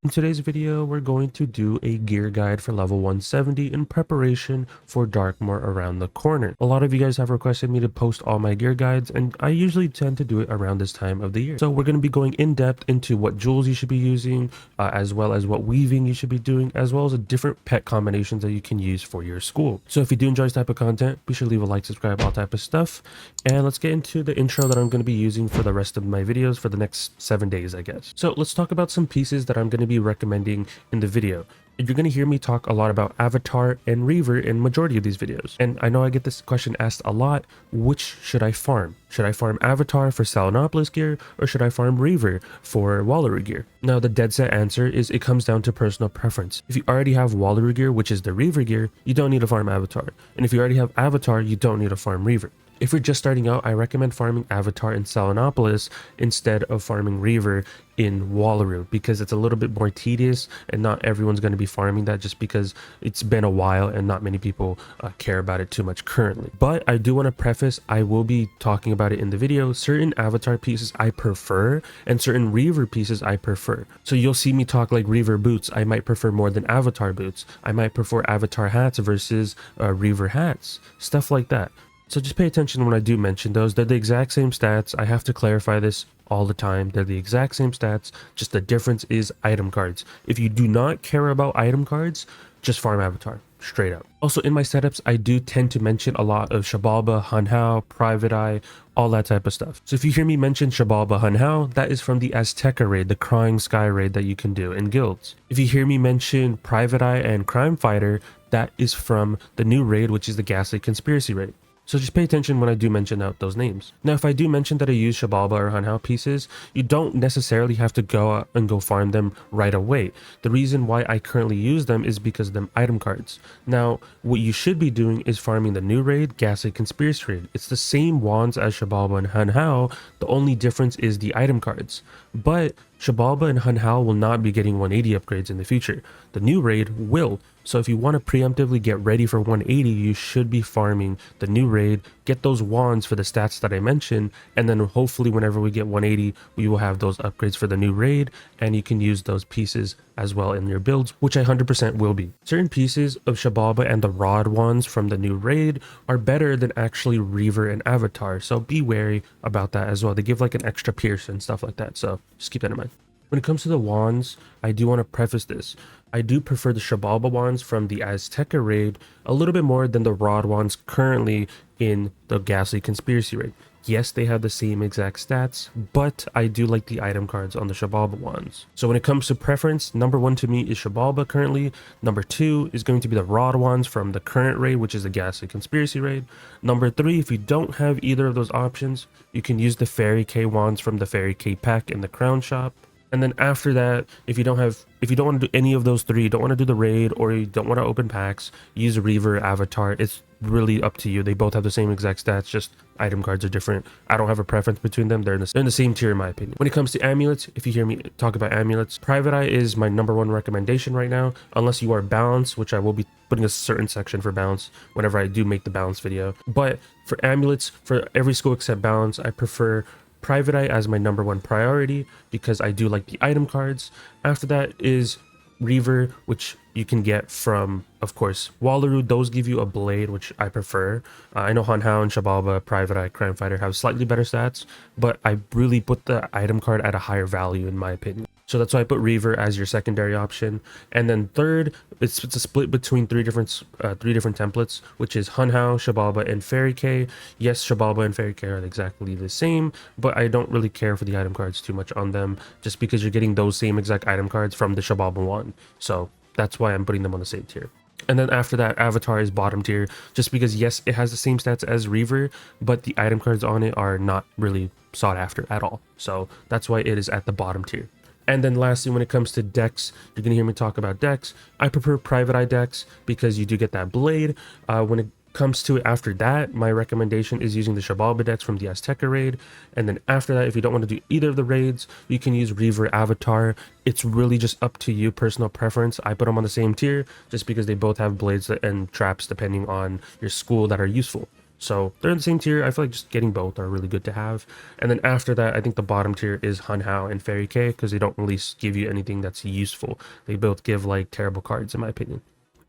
In today's video, we're going to do a gear guide for level 170 in preparation for Darkmoor around the corner. A lot of you guys have requested me to post all my gear guides, and I usually tend to do it around this time of the year. So we're going to be going in depth into what jewels you should be using, as well as what weaving you should be doing, as well as the different pet combinations that you can use for your school. So if you do enjoy this type of content, be sure to leave a like, subscribe, all type of stuff. And let's get into the intro that I'm going to be using for the rest of my videos for the next 7 days, I guess. So let's talk about some pieces that I'm going to be recommending in the video. You're going to hear me talk a lot about Avatar and Reaver in majority of these videos. And I know I get this question asked a lot: which should I farm? Should I farm Avatar for Salinopolis gear, or should I farm Reaver for Wallaroo gear? Now the dead set answer is it comes down to personal preference. If you already have Wallaroo gear, which is the Reaver gear, you don't need to farm Avatar. And if you already have Avatar, you don't need to farm Reaver. If you're just starting out, I recommend farming Avatar in Salinopolis instead of farming Reaver in Wallaroo, because it's a little bit more tedious and not everyone's going to be farming that, just because it's been a while and not many people care about it too much currently. But I do want to preface, I will be talking about it in the video. Certain Avatar pieces I prefer and certain Reaver pieces I prefer. So you'll see me talk like Reaver boots I might prefer more than Avatar boots. I might prefer Avatar hats versus Reaver hats, stuff like that. So just pay attention when I do mention those. They're the exact same stats. I have to clarify this all the time. They're the exact same stats, just the difference is item cards. If you do not care about item cards, just farm Avatar, straight up. Also in my setups, I do tend to mention a lot of Shabalba, Hunhao, Private Eye, all that type of stuff. So if you hear me mention Shabalba, Hunhao, that is from the Azteca raid, the Crying Sky raid that you can do in guilds. If you hear me mention Private Eye and Crime Fighter, that is from the new raid, which is the Ghastly Conspiracy raid. So just pay attention when I do mention out those names. Now, if I do mention that I use Shabalba or Hunhao pieces, you don't necessarily have to go out and go farm them right away. The reason why I currently use them is because of them item cards. Now, what you should be doing is farming the new raid, Ghastly Conspiracy raid. It's the same wands as Shabalba and Hunhao. The only difference is the item cards. But Shabalba and Hunhao will not be getting 180 upgrades in the future. The new raid will. So if you want to preemptively get ready for 180, you should be farming the new raid, get those wands for the stats that I mentioned, and then hopefully whenever we get 180, we will have those upgrades for the new raid, and you can use those pieces as well in your builds, which I 100% will be. Certain pieces of Shabalba and the rod wands from the new raid are better than actually Reaver and Avatar, so be wary about that as well. They give like an extra pierce and stuff like that, so just keep that in mind. When it comes to the wands, I do want to preface this. I do prefer the Shabalba wands from the Azteca raid a little bit more than the rod wands currently in the Ghastly Conspiracy raid. Yes, they have the same exact stats, but I do like the item cards on the Shabalba wands. So when it comes to preference, number one to me is Shabalba currently. Number two is going to be the rod wands from the current raid, which is the Ghastly Conspiracy raid. Number three, if you don't have either of those options, you can use the Fairy K wands from the Fairy K pack in the Crown shop. And then after that, if you don't want to do any of those three, you don't want to do the raid, or you don't want to open packs, use Reaver, Avatar. It's really up to you. They both have the same exact stats, just item cards are different. I don't have a preference between them. They're in the same tier in my opinion. When it comes to amulets, if you hear me talk about amulets, Private Eye is my number one recommendation right now, unless you are balanced, which I will be putting a certain section for balance whenever I do make the balance video. But for amulets, for every school except balance, I prefer Private Eye as my number one priority because I do like the item cards. After that is Reaver, which you can get from, of course, Wallaroo. Those give you a blade, which I prefer. I know Hunhao and Shabalba, Private Eye, Crime Fighter have slightly better stats, but I really put the item card at a higher value in my opinion. So that's why I put Reaver as your secondary option. And then third, it's a split between three different templates, which is Hunhao, Shabalba, and Fairy K. Yes, Shabalba and Fairy K are exactly the same, but I don't really care for the item cards too much on them, just because you're getting those same exact item cards from the Shabalba one. So that's why I'm putting them on the same tier. And then after that, Avatar is bottom tier, just because yes, it has the same stats as Reaver, but the item cards on it are not really sought after at all. So that's why it is at the bottom tier. And then lastly, when it comes to decks, you're going to hear me talk about decks. I prefer Private Eye decks because you do get that blade. When it comes to it after that, my recommendation is using the Shabalba decks from the Azteca raid. And then after that, if you don't want to do either of the raids, you can use Reaver, Avatar. It's really just up to you, personal preference. I put them on the same tier just because they both have blades and traps depending on your school that are useful. So they're in the same tier. I feel like just getting both are really good to have. And then after that, I think the bottom tier is Hun Hao and Fairy K, because they don't really give you anything that's useful. They both give like terrible cards in my opinion.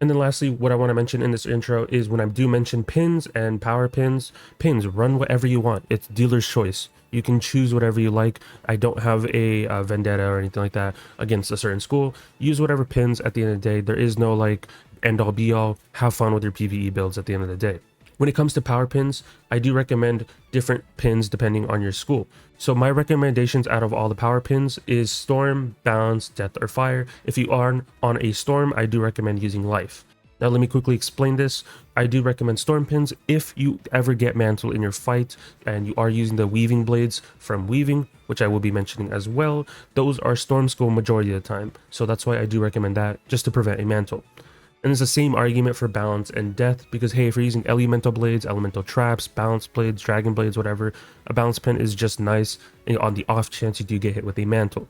And then lastly, what I want to mention in this intro is when I do mention pins and power pins, run whatever you want. It's dealer's choice. You can choose whatever you like. I don't have a vendetta or anything like that against a certain school. Use whatever pins at the end of the day. There is no like end all be all. Have fun with your PvE builds at the end of the day. When it comes to power pins, I do recommend different pins depending on your school. So my recommendations out of all the power pins is Storm, Balance, Death, or Fire. If you are on a Storm, I do recommend using Life. Now let me quickly explain this. I do recommend Storm pins if you ever get Mantle in your fight and you are using the Weaving Blades from Weaving, which I will be mentioning as well. Those are Storm School majority of the time. So that's why I do recommend that, just to prevent a Mantle. And it's the same argument for Balance and Death, because hey, if you're using Elemental Blades, Elemental Traps, Balance Blades, Dragon Blades, whatever, a Balance pin is just nice on the off chance you do get hit with a Mantle.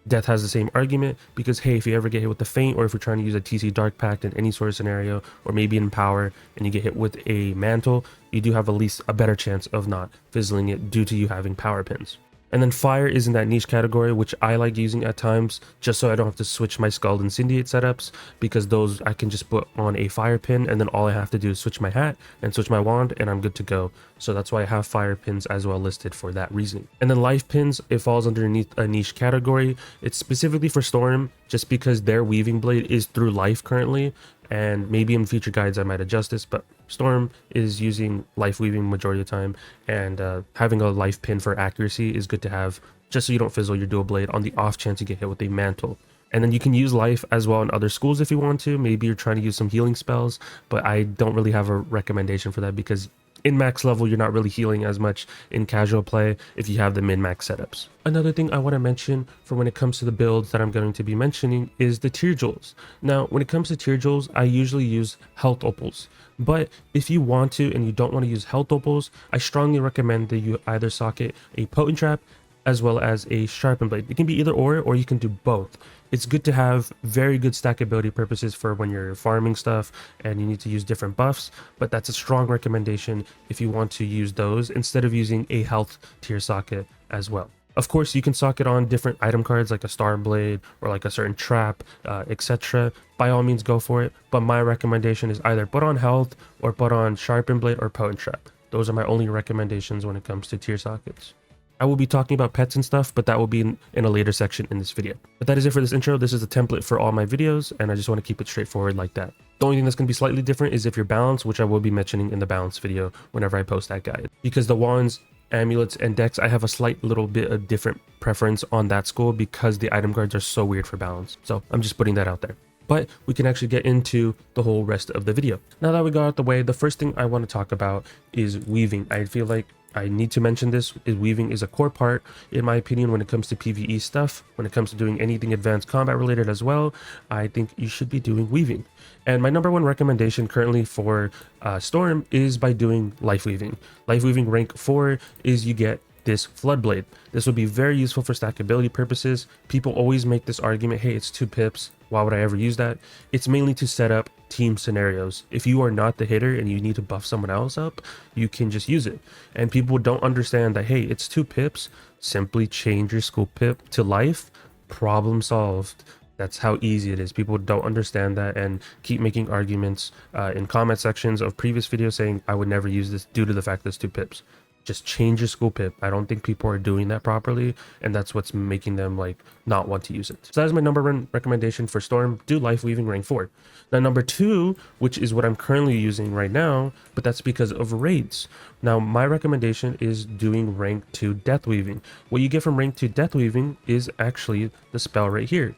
Death has the same argument, because hey, if you ever get hit with the Feint, or if you're trying to use a TC Dark Pact in any sort of scenario, or maybe in Power, and you get hit with a Mantle, you do have at least a better chance of not fizzling it due to you having power pins. And then Fire is in that niche category, which I like using at times, just so I don't have to switch my Scald and Syndiate setups, because those I can just put on a Fire pin, and then all I have to do is switch my hat and switch my wand, and I'm good to go. So that's why I have Fire pins as well listed for that reason. And then Life pins, it falls underneath a niche category. It's specifically for Storm, just because their Weaving Blade is through Life currently, and maybe in future guides I might adjust this, but Storm is using Life Weaving majority of the time, and having a Life pin for accuracy is good to have, just so you don't fizzle your dual blade on the off chance you get hit with a Mantle. And then you can use Life as well in other schools if you want to. Maybe you're trying to use some healing spells, but I don't really have a recommendation for that, because in max level, you're not really healing as much in casual play if you have the min-max setups. Another thing I want to mention for when it comes to the builds that I'm going to be mentioning is the tier jewels. Now, when it comes to tier jewels, I usually use health opals. But if you want to and you don't want to use health opals, I strongly recommend that you either socket a potent trap as well as a sharpened blade. It can be either or you can do both. It's good to have very good stackability purposes for when you're farming stuff and you need to use different buffs, but that's a strong recommendation if you want to use those instead of using a health tier socket as well. Of course, you can socket on different item cards like a star blade or like a certain trap, etc. By all means, go for it. But my recommendation is either put on health or put on sharpened blade or potent trap. Those are my only recommendations when it comes to tier sockets. I will be talking about pets and stuff, but that will be in a later section in this video. But that is it for this intro. This is a template for all my videos, and I just want to keep it straightforward like that. The only thing that's going to be slightly different is if you're balanced, which I will be mentioning in the balance video whenever I post that guide. Because the wands, amulets, and decks, I have a slight little bit of different preference on that school because the item cards are so weird for balance. So I'm just putting that out there. But we can actually get into the whole rest of the video. Now that we got out the way, the first thing I want to talk about is weaving. I feel like I need to mention this, is weaving is a core part, in my opinion, when it comes to PvE stuff. When it comes to doing anything advanced combat related as well, I think you should be doing weaving. And my number one recommendation currently for Storm is by doing Life Weaving. Life Weaving rank 4 is you get this Flood Blade. This would be very useful for stackability purposes. People always make this argument, hey, it's 2 pips, why would I ever use that? It's mainly to set up team scenarios. If you are not the hitter and you need to buff someone else up, you can just use it. And people don't understand that, hey, it's 2 pips, simply change your school pip to life, problem solved. That's how easy it is. People don't understand that and keep making arguments in comment sections of previous videos saying I would never use this due to the fact that it's 2 pips. Just change your school pip. I don't think people are doing that properly, and that's what's making them like not want to use it. So that is my number one recommendation for Storm. Do Life Weaving rank 4. Now number 2, which is what I'm currently using right now, but that's because of raids. Now my recommendation is doing rank 2 Death Weaving. What you get from rank 2 Death Weaving is actually the spell right here,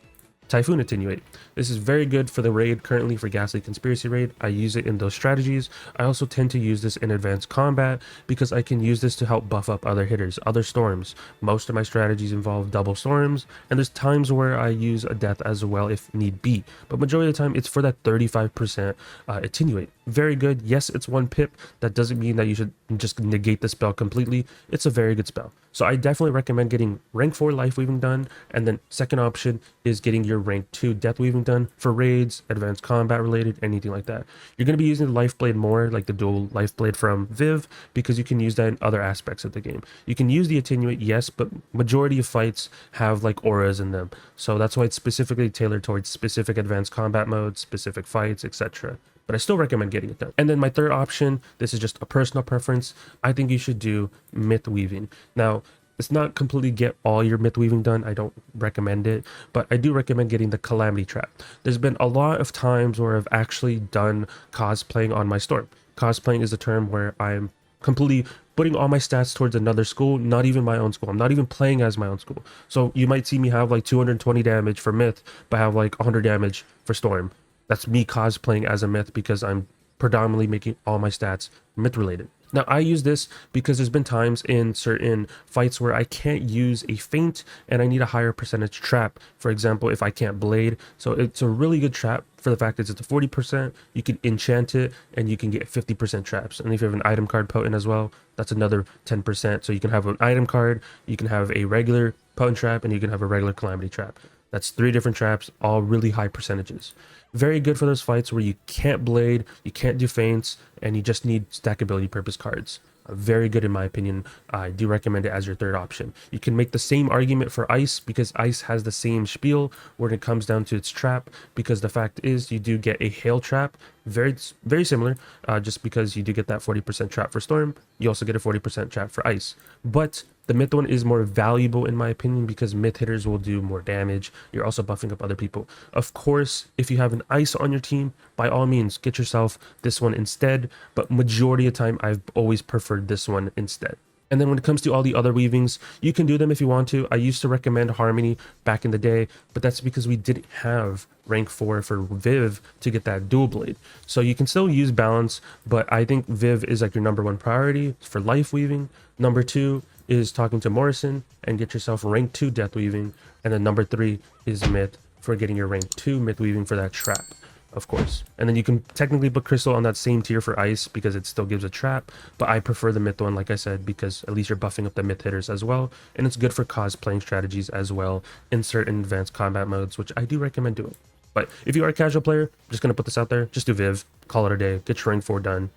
Typhoon Attenuate. This is very good for the raid currently for Ghastly Conspiracy raid. I use it in those strategies. I also tend to use this in advanced combat because I can use this to help buff up other hitters, other storms. Most of my strategies involve double storms, and there's times where I use a death as well if need be. But majority of the time it's for that 35% attenuate. very good. Yes, it's 1 pip. That doesn't mean that you should just negate the spell completely. It's a very good spell. So I definitely recommend getting rank 4 life weaving done, and then second option is getting your rank 2 death weaving done for raids, advanced combat related, anything like that. You're going to be using the life blade more, like the dual life blade from Viv, because you can use that in other aspects of the game. You can use the attenuate, yes, but majority of fights have like auras in them, so that's why it's specifically tailored towards specific advanced combat modes, specific fights, etc. But I still recommend getting it done. And then my third option, this is just a personal preference, I think you should do myth weaving. Now, it's not completely get all your myth weaving done, I don't recommend it, but I do recommend getting the calamity trap. There's been a lot of times where I've actually done cosplaying on my storm. Cosplaying is a term where I'm completely putting all my stats towards another school, not even my own school. I'm not even playing as my own school. So you might see me have like 220 damage for myth, but have like 100 damage for storm. That's me cosplaying as a myth because I'm predominantly making all my stats myth related. Now I use this because there's been times in certain fights where I can't use a feint and I need a higher percentage trap. For example, if I can't blade. So it's a really good trap for the fact that it's a 40%, you can enchant it and you can get 50% traps. And if you have an item card potent as well, that's another 10%. So you can have an item card, you can have a regular potent trap, and you can have a regular calamity trap. That's 3 different traps, all really high percentages. Very good for those fights where you can't blade, you can't do feints, and you just need stackability purpose cards. Very good in my opinion. I do recommend it as your third option. You can make the same argument for ice because ice has the same spiel when it comes down to its trap, because the fact is you do get a hail trap, very similar, just because you do get that 40% trap for storm, you also get a 40% trap for ice. But the myth one is more valuable in my opinion because myth hitters will do more damage. You're also buffing up other people. Of course, if you have an ice on your team, by all means, get yourself this one instead. But majority of the time, I've always preferred this one instead. And then when it comes to all the other weavings, you can do them if you want to. I used to recommend Harmony back in the day, but that's because we didn't have rank 4 for Viv to get that dual blade. So you can still use balance, but I think Viv is like your #1 priority for life weaving. Number 2 is talking to Morrison and get yourself rank 2 death weaving. And then number 3 is myth for getting your rank 2 myth weaving for that trap, of course. And then you can technically put crystal on that same tier for ice because it still gives a trap, but I prefer the myth one, like I said, because at least you're buffing up the myth hitters as well, and it's good for cosplaying strategies as well in certain advanced combat modes, which I do recommend doing. But if you are a casual player, I'm just going to put this out there, just do Viv, call it a day, get your rank 4 done.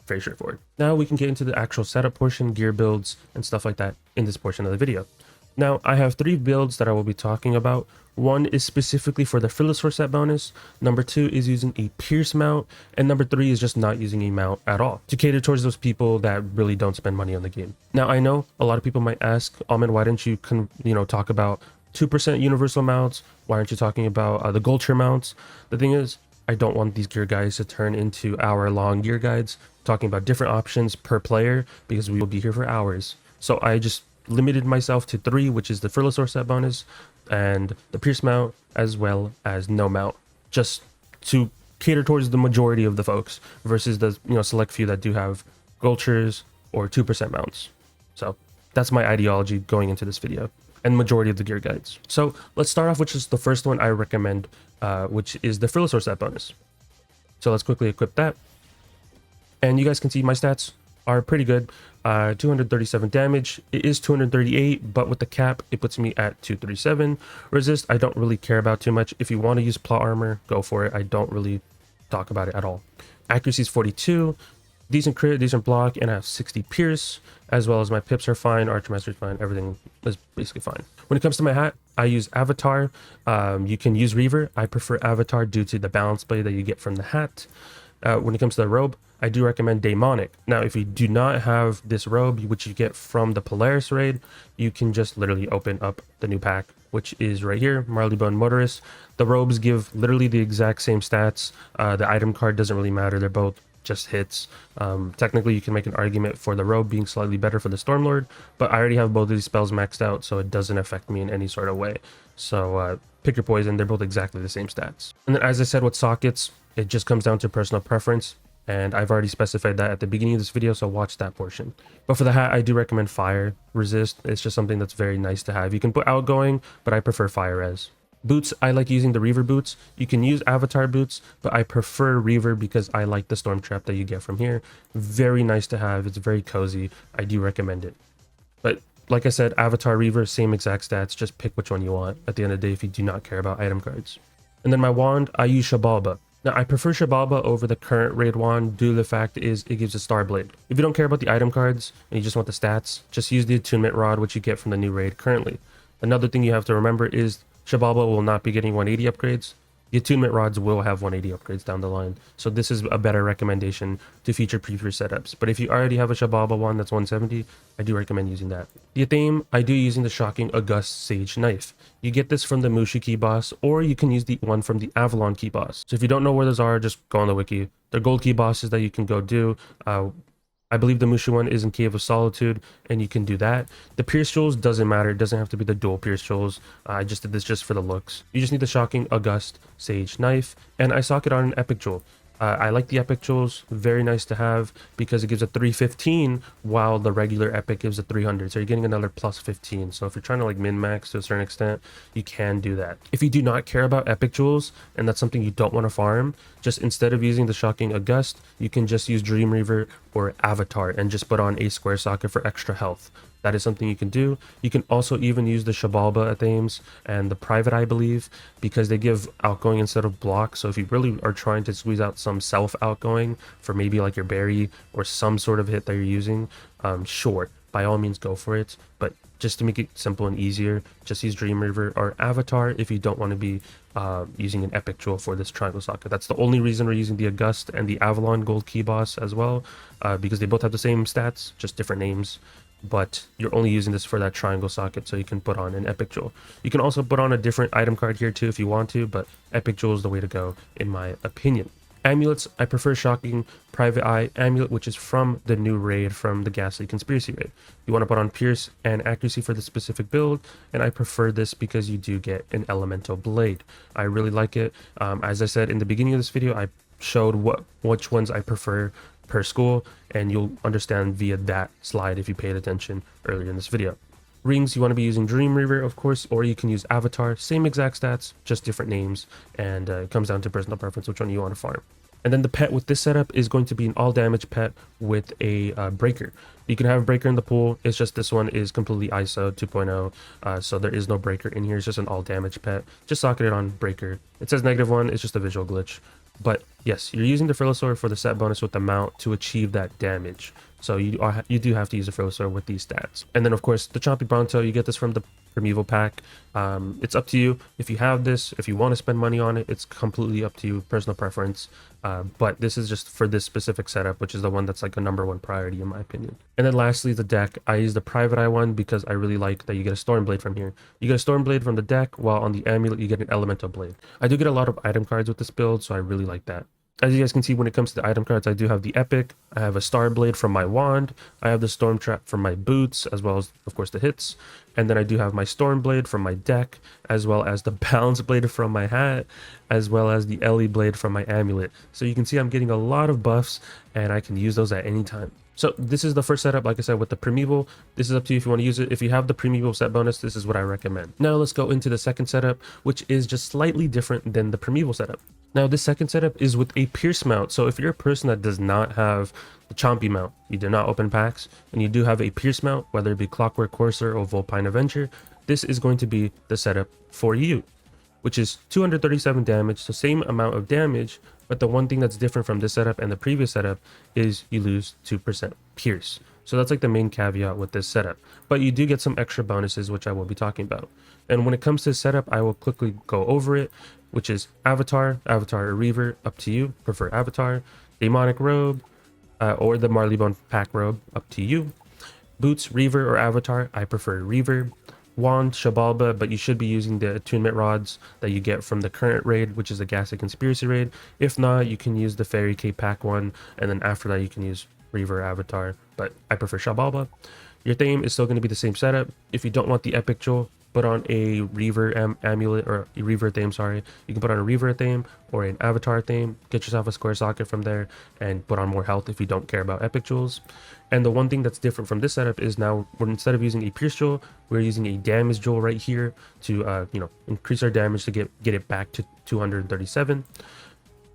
Very straightforward. Now we can get into the actual setup portion, gear builds, and stuff like that in this portion of the video. Now I have 3 builds that I will be talking about. One is specifically for the Frilla set bonus, number 2 is using a Pierce mount, and number 3 is just not using a mount at all, to cater towards those people that really don't spend money on the game. Now I know a lot of people might ask, Almond, why didn't you talk about 2% universal mounts? Why aren't you talking about the gold tier mounts? The thing is, I don't want these gear guides to turn into hour-long gear guides talking about different options per player because we will be here for hours. So I just limited myself to 3, which is the Frilla set bonus and the Pierce mount, as well as no mount, just to cater towards the majority of the folks versus the select few that do have gulchers or 2% mounts. So that's my ideology going into this video and majority of the gear guides. So let's start off with just the first one I recommend, which is the Frilla set bonus. So let's quickly equip that. And you guys can see my stats are pretty good. 237 damage. It is 238, but with the cap, it puts me at 237. Resist, I don't really care about too much. If you want to use plot armor, go for it. I don't really talk about it at all. Accuracy is 42. Decent crit, decent block, and I have 60 pierce, as well as my pips are fine, Archmaster is fine, everything is basically fine. When it comes to my hat, I use Avatar. You can use Reaver. I prefer Avatar due to the balance blade that you get from the hat. When it comes to the robe, I do recommend Daemonic. Now, if you do not have this robe, which you get from the Polaris raid, you can just literally open up the new pack, which is right here, Marleybone Motorist. The robes give literally the exact same stats. The item card doesn't really matter. They're both just hits. Technically, you can make an argument for the robe being slightly better for the Stormlord, but I already have both of these spells maxed out, so it doesn't affect me in any sort of way. So pick your poison. They're both exactly the same stats. And then, as I said with sockets, it just comes down to personal preference. And I've already specified that at the beginning of this video, so watch that portion. But for the hat, I do recommend Fire Resist. It's just something that's very nice to have. You can put Outgoing, but I prefer Fire Res. Boots, I like using the Reaver boots. You can use Avatar boots, but I prefer Reaver because I like the storm trap that you get from here. Very nice to have. It's very cozy. I do recommend it. But like I said, Avatar, Reaver, same exact stats. Just pick which one you want at the end of the day if you do not care about item cards. And then my wand, I use Shabalba. Now, I prefer Shabalba over the current raid wand due to the fact is it gives a star blade. If you don't care about the item cards and you just want the stats, just use the attunement rod, which you get from the new raid currently. Another thing you have to remember is Shabalba will not be getting 180 upgrades. The attunement rods will have 180 upgrades down the line. So this is a better recommendation to future previous setups. But if you already have a Shabalba one that's 170, I do recommend using that. The Athame, I do using the shocking August Sage Knife. You get this from the Mushu key boss, or you can use the one from the Avalon key boss. So if you don't know where those are, just go on the wiki. They're gold key bosses that you can go do. I believe the Mushu one is in Cave of Solitude, and you can do that. The Pierce Jewels doesn't matter. It doesn't have to be the dual Pierce Jewels. I just did this just for the looks. You just need the Shocking August Sage Knife, and I sock it on an Epic Jewel. I like the Epic Jewels. Very nice to have because it gives a 315 while the regular Epic gives a 300. So you're getting another plus 15. So if you're trying to like min-max to a certain extent, you can do that. If you do not care about Epic Jewels and that's something you don't want to farm, just instead of using the Shocking August, you can just use Dream Reaver or Avatar and just put on a square socket for extra health. That is something you can do. You can also even use the Shabalba Athames and the Private, I believe, because they give outgoing instead of block. So if you really are trying to squeeze out some self outgoing for maybe like your berry or some sort of hit that you're using, sure, by all means go for it. But just to make it simple and easier, just use Dream Reaver or Avatar if you don't want to be using an Epic Jewel for this triangle socket. That's the only reason we're using the August and the Avalon Gold Key Boss as well, because they both have the same stats, just different names. But you're only using this for that triangle socket, so you can put on an Epic Jewel. You can also put on a different item card here too if you want to, but Epic Jewel is the way to go in my opinion. Amulets, I prefer Shocking Private Eye Amulet, which is from the new raid, from the Ghastly Conspiracy raid. You want to put on Pierce and Accuracy for the specific build, and I prefer this because you do get an Elemental Blade. I really like it. As I said in the beginning of this video, I showed which ones I prefer per school, and you'll understand via that slide if you paid attention earlier in this video. Rings, you want to be using Dream Reaver, of course, or you can use Avatar. Same exact stats, just different names, and it comes down to personal preference, which one you want to farm. And then the pet with this setup is going to be an all damage pet with a breaker. You can have a breaker in the pool. It's just this one is completely ISO 2.0, so there is no breaker in here. It's just an all damage pet. Just socket it on breaker. It says -1. It's just a visual glitch. But yes, you're using the Frilla sword for the set bonus with the mount to achieve that damage. So you do have to use the Frilla sword with these stats. And then of course the Chompy Bronto, you get this from the Primeval pack. It's up to you if you have this. If you want to spend money on it, it's completely up to you, personal preference. But this is just for this specific setup, which is the one that's like a #1 priority in my opinion. And then lastly, the deck. I use the Private Eye one because I really like that you get a Storm Blade from here. You get a Storm Blade from the deck, while on the Amulet you get an Elemental Blade. I do get a lot of item cards with this build, so I really like that. As you guys can see, when it comes to the item cards, I do have the Epic, I have a Star Blade from my wand, I have the Storm Trap from my boots, as well as, of course, the hits, and then I do have my Storm Blade from my deck, as well as the Balance Blade from my hat, as well as the Ellie Blade from my amulet. So you can see I'm getting a lot of buffs, and I can use those at any time. So this is the first setup, like I said, with the Primeval. This is up to you if you want to use it. If you have the Primeval set bonus, this is what I recommend. Now let's go into the second setup, which is just slightly different than the Primeval setup. Now this second setup is with a Pierce mount. So if you're a person that does not have the Chompy mount, you do not open packs, and you do have a Pierce mount, whether it be Clockwork Courser or Vulpine Avenger, this is going to be the setup for you, which is 237 damage, so same amount of damage, but the one thing that's different from this setup and the previous setup is you lose 2% Pierce. So that's like the main caveat with this setup, but you do get some extra bonuses, which I will be talking about. And when it comes to setup, I will quickly go over it, which is Avatar, Avatar or Reaver, up to you, prefer Avatar, Demonic Robe, or the Marleybone Pack Robe, up to you. Boots, Reaver or Avatar, I prefer Reaver. Wand, Shabalba, but you should be using the attunement rods that you get from the current raid, which is the Ghastly Conspiracy raid. If not, you can use the Fairy K pack one, and then after that you can use Reaver Avatar, but I prefer Shabalba. Your theme is still going to be the same setup. If you don't want the Epic Jewel, put on a Reaver amulet or a Reaver theme, sorry. You can put on a Reaver theme or an Avatar theme, get yourself a square socket from there, and put on more health if you don't care about epic jewels. And the one thing that's different from this setup is now instead of using a pierce jewel, we're using a damage jewel right here to increase our damage to get it back to 237.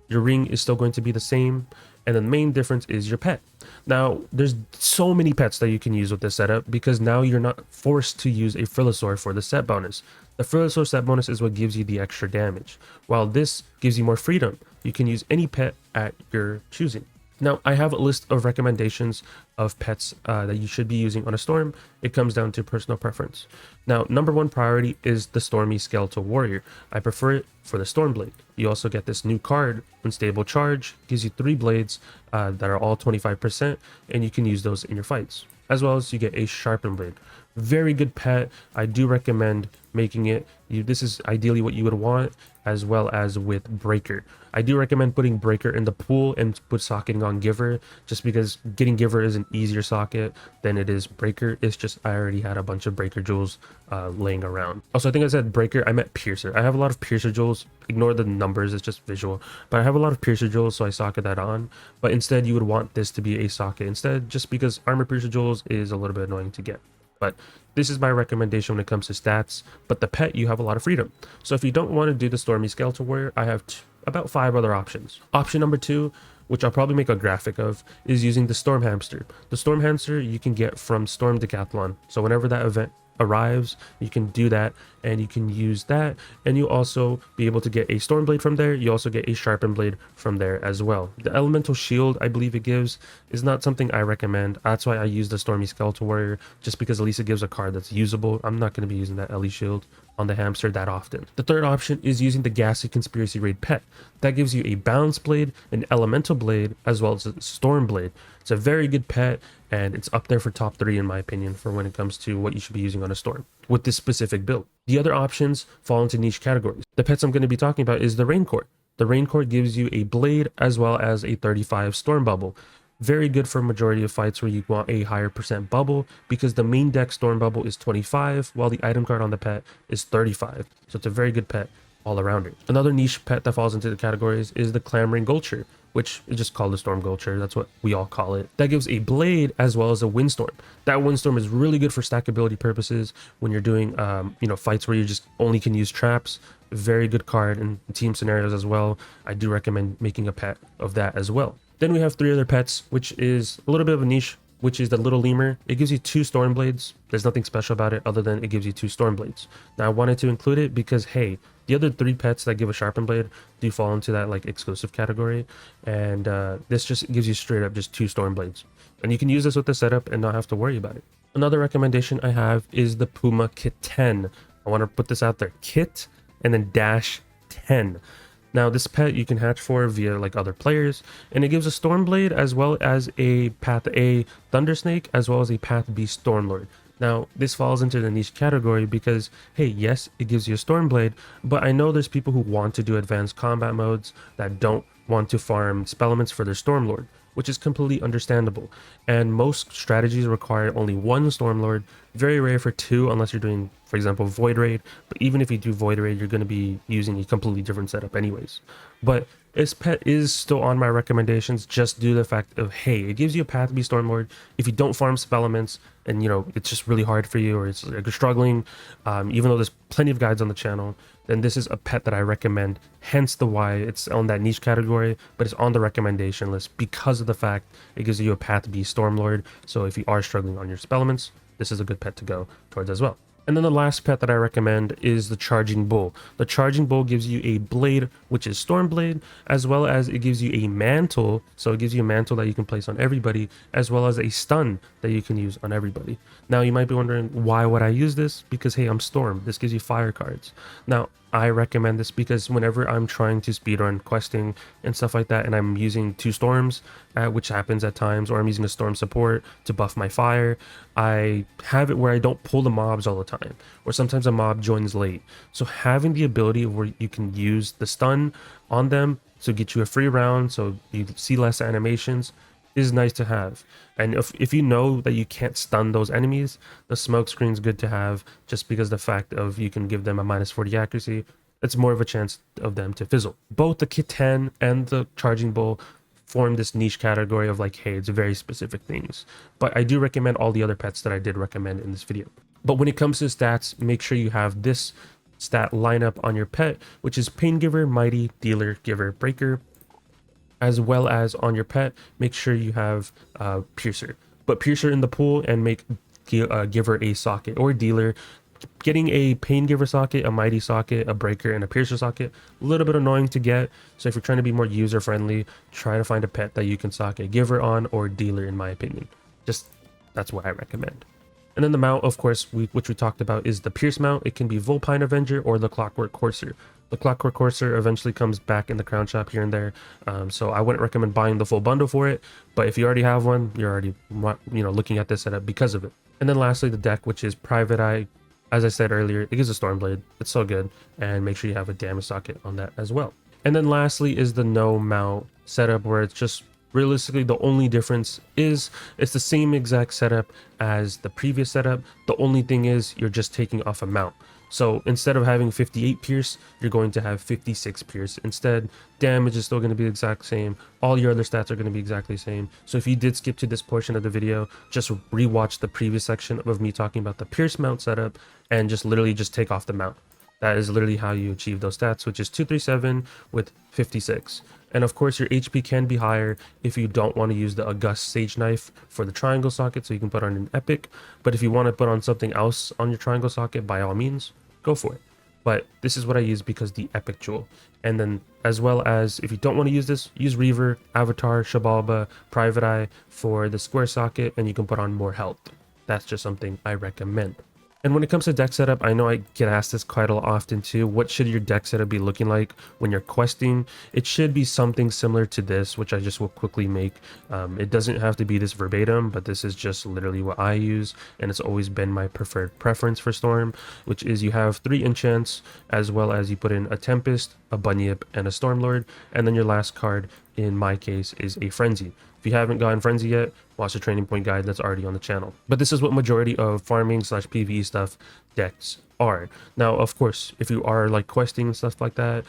Your ring is still going to be the same, and the main difference is your pet. Now, there's so many pets that you can use with this setup because now you're not forced to use a Frillasaur for the set bonus. The Frillasaur set bonus is what gives you the extra damage, while this gives you more freedom. You can use any pet at your choosing. Now, I have a list of recommendations of pets that you should be using on a storm. It comes down to personal preference. Now, number one priority is the Stormy Skeletal Warrior. I prefer it for the Stormblade. You also get this new card, Unstable Charge, gives you 3 blades that are all 25%, and you can use those in your fights. As well as you get a Sharpened Blade. Very good pet. I do recommend making it. This is ideally what you would want, as well as with Breaker. I do recommend putting Breaker in the pool and put socketing on Giver, just because getting Giver is an easier socket than it is Breaker. It's just I already had a bunch of Breaker jewels laying around. Also, I think I said Breaker, I meant Piercer. I have a lot of Piercer jewels. Ignore the numbers, it's just visual. But I have a lot of Piercer jewels, so I socket that on. But instead, you would want this to be a socket instead, just because Armor Piercer jewels is a little bit annoying to get. But this is my recommendation when it comes to stats. But the pet, you have a lot of freedom. So if you don't want to do the Stormy Skeletal Warrior, I have about 5 other options. Option number 2, which I'll probably make a graphic of, is using the Storm Hamster. The Storm Hamster you can get from Storm Decathlon. So whenever that event arrives, you can do that, and you can use that, and you also be able to get a Stormblade from there. You also get a Sharpened Blade from there as well. The Elemental Shield, I believe it gives, is not something I recommend. That's why I use the Stormy Skeletal Warrior, just because at least it gives a card that's usable. I'm not going to be using that Ellie Shield on the hamster that often. The third option is using the Ghastly Conspiracy Raid pet. That gives you a Balance Blade, an Elemental Blade, as well as a Storm Blade. It's a very good pet, and it's up there for top 3 in my opinion for when it comes to what you should be using on a storm with this specific build. The other options fall into niche categories. The pets I'm going to be talking about is the Raincourt. The Raincourt gives you a blade as well as a 35 Storm Bubble. Very good for a majority of fights where you want a higher percent bubble, because the main deck Storm Bubble is 25 while the item card on the pet is 35. So it's a very good pet all around it. Another niche pet that falls into the categories is the Clamoring Gulcher, which is just called the Storm Gulcher. That's what we all call it. That gives a blade as well as a Windstorm. That Windstorm is really good for stackability purposes when you're doing fights where you just only can use traps. Very good card in team scenarios as well. I do recommend making a pet of that as well. Then we have 3 other pets, which is a little bit of a niche, which is the Little Lemur. It gives you 2 Storm Blades. There's nothing special about it other than it gives you 2 Storm Blades. Now I wanted to include it because, hey, the other 3 pets that give a Sharpened Blade do fall into that like exclusive category, and this just gives you straight up just 2 Storm Blades. And you can use this with the setup and not have to worry about it. Another recommendation I have is the Puma Kit 10. I want to put this out there. Kit and then dash 10. Now this pet you can hatch for via like other players, and it gives a Stormblade as well as a Path A Thundersnake as well as a Path B Stormlord. Now this falls into the niche category because, hey, yes, it gives you a Stormblade, but I know there's people who want to do advanced combat modes that don't want to farm spell elements for their Stormlord, which is completely understandable. And most strategies require only 1 Stormlord, very rare for 2 unless you're doing, for example, Void Raid. But even if you do Void Raid, you're going to be using a completely different setup anyways. But this pet is still on my recommendations just due to the fact of, hey, it gives you a Path to be Stormlord. If you don't farm spell elements and, it's just really hard for you, or it's like you're struggling, even though there's plenty of guides on the channel, then this is a pet that I recommend. Hence the why it's on that niche category, but it's on the recommendation list because of the fact it gives you a Path to be Stormlord. So if you are struggling on your spell elements, this is a good pet to go towards as well. And then the last pet that I recommend is the Charging Bull. The Charging Bull gives you a blade, which is Stormblade, as well as it gives you a mantle. So it gives you a mantle that you can place on everybody, as well as a stun that you can use on everybody. Now you might be wondering, why would I use this? Because, hey, I'm Storm. This gives you fire cards. Now, I recommend this because whenever I'm trying to speedrun questing and stuff like that, and I'm using 2 storms, which happens at times, or I'm using a storm support to buff my fire, I have it where I don't pull the mobs all the time, or sometimes a mob joins late. So having the ability where you can use the stun on them to get you a free round, so you see less animations, is nice to have. And if you know that you can't stun those enemies, the smoke screen's good to have, just because the fact of you can give them a -40 accuracy, it's more of a chance of them to fizzle. Both the Kitten and the Charging Bull form this niche category of like, hey, it's very specific things. But I do recommend all the other pets that I did recommend in this video. But when it comes to stats, make sure you have this stat lineup on your pet, which is Pain Giver, Mighty, Dealer, Giver, Breaker, as well as on your pet, make sure you have Piercer. Put Piercer in the pool and make Giver a socket, or Dealer. Getting a Pain Giver socket, a Mighty socket, a Breaker, and a Piercer socket, a little bit annoying to get. So if you're trying to be more user friendly, try to find a pet that you can socket Giver on, or Dealer, in my opinion. Just, that's what I recommend. And then the mount, of course, which we talked about, is the Pierce mount. It can be Vulpine Avenger or the Clockwork Courser. The Clockwork Courser eventually comes back in the crown shop here and there, so I wouldn't recommend buying the full bundle for it. But if you already have one, you're already, looking at this setup because of it. And then lastly, the deck, which is Private Eye. As I said earlier, it gives a Stormblade. It's so good, and make sure you have a damage socket on that as well. And then lastly is the no mount setup, where it's just realistically the only difference is it's the same exact setup as the previous setup. The only thing is you're just taking off a mount. So instead of having 58 pierce, you're going to have 56 pierce instead. Damage is still going to be the exact same. All your other stats are going to be exactly the same. So if you did skip to this portion of the video, just rewatch the previous section of me talking about the pierce mount setup and just literally just take off the mount. That is literally how you achieve those stats, which is 237 with 56. And of course, your HP can be higher if you don't want to use the August Sage Knife for the triangle socket, so you can put on an epic. But if you want to put on something else on your triangle socket, by all means, go for it. But this is what I use because the epic jewel. And then as well as if you don't want to use this, use Reaver, Avatar, Shabalba, Private Eye for the square socket, and you can put on more health. That's just something I recommend. And when it comes to deck setup, I know I get asked this quite a lot often too. What should your deck setup be looking like when you're questing? It should be something similar to this, which I just will quickly make. It doesn't have to be this verbatim, but this is just literally what I use, and it's always been my preferred preference for Storm, which is you have 3 enchants, as well as you put in a Tempest, a Bunyip, and a Stormlord, and then your last card, in my case, is a Frenzy. If you haven't gotten Frenzy yet, watch the training point guide that's already on the channel. But this is what majority of farming / PvE stuff decks are. Now, of course, if you are like questing and stuff like that,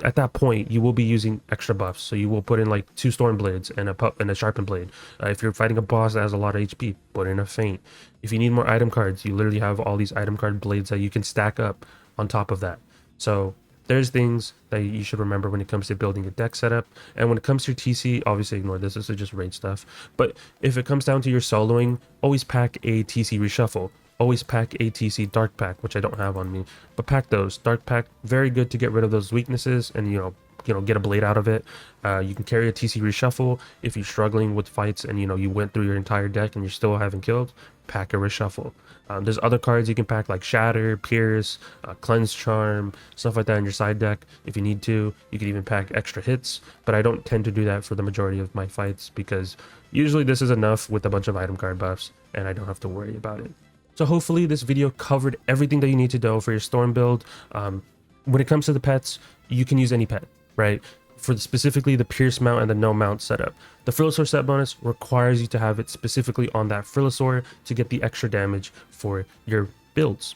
at that point you will be using extra buffs. So you will put in like 2 Storm Blades and a Sharpened Blade. If you're fighting a boss that has a lot of HP, put in a Feint. If you need more item cards, you literally have all these item card blades that you can stack up on top of that. So there's things that you should remember when it comes to building a deck setup. And when it comes to your TC, obviously ignore this. This is just raid stuff. But if it comes down to your soloing, always pack a TC Reshuffle. Always pack a TC Dark Pack, which I don't have on me. But pack those. Dark Pack, very good to get rid of those weaknesses and, get a blade out of it. You can carry a TC Reshuffle if you're struggling with fights and, you went through your entire deck and you're still haven't killed. Pack a Reshuffle. There's other cards you can pack like Shatter, Pierce, Cleanse Charm, stuff like that in your side deck. If you need to, you can even pack extra hits, but I don't tend to do that for the majority of my fights because usually this is enough with a bunch of item card buffs and I don't have to worry about it. So hopefully this video covered everything that you need to know for your Storm build. When it comes to the pets, you can use any pet, right? For specifically the Pierce mount and the no mount setup. The Frillasaur set bonus requires you to have it specifically on that Frillasaur to get the extra damage for your builds.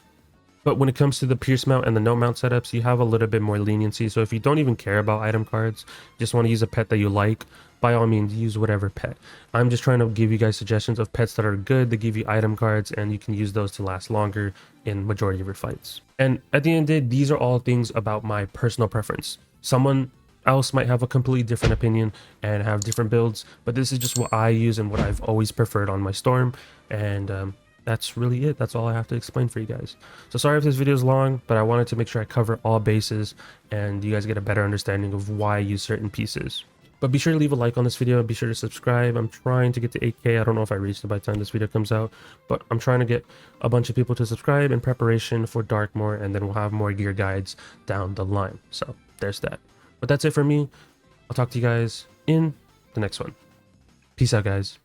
But when it comes to the Pierce mount and the no mount setups, you have a little bit more leniency. So if you don't even care about item cards, just want to use a pet that you like, by all means use whatever pet. I'm just trying to give you guys suggestions of pets that are good. They give you item cards and you can use those to last longer in majority of your fights. And at the end of the day, these are all things about my personal preference. Someone else might have a completely different opinion and have different builds, but this is just what I use and what I've always preferred on my Storm. And that's really it. That's all I have to explain for you guys. So sorry if this video is long, but I wanted to make sure I cover all bases and you guys get a better understanding of why I use certain pieces. But be sure to leave a like on this video. Be sure to subscribe. I'm trying to get to 8K. I don't know if I reached it by the time this video comes out, but I'm trying to get a bunch of people to subscribe in preparation for Darkmoor, and then we'll have more gear guides down the line. So there's that. But that's it for me. I'll talk to you guys in the next one. Peace out, guys.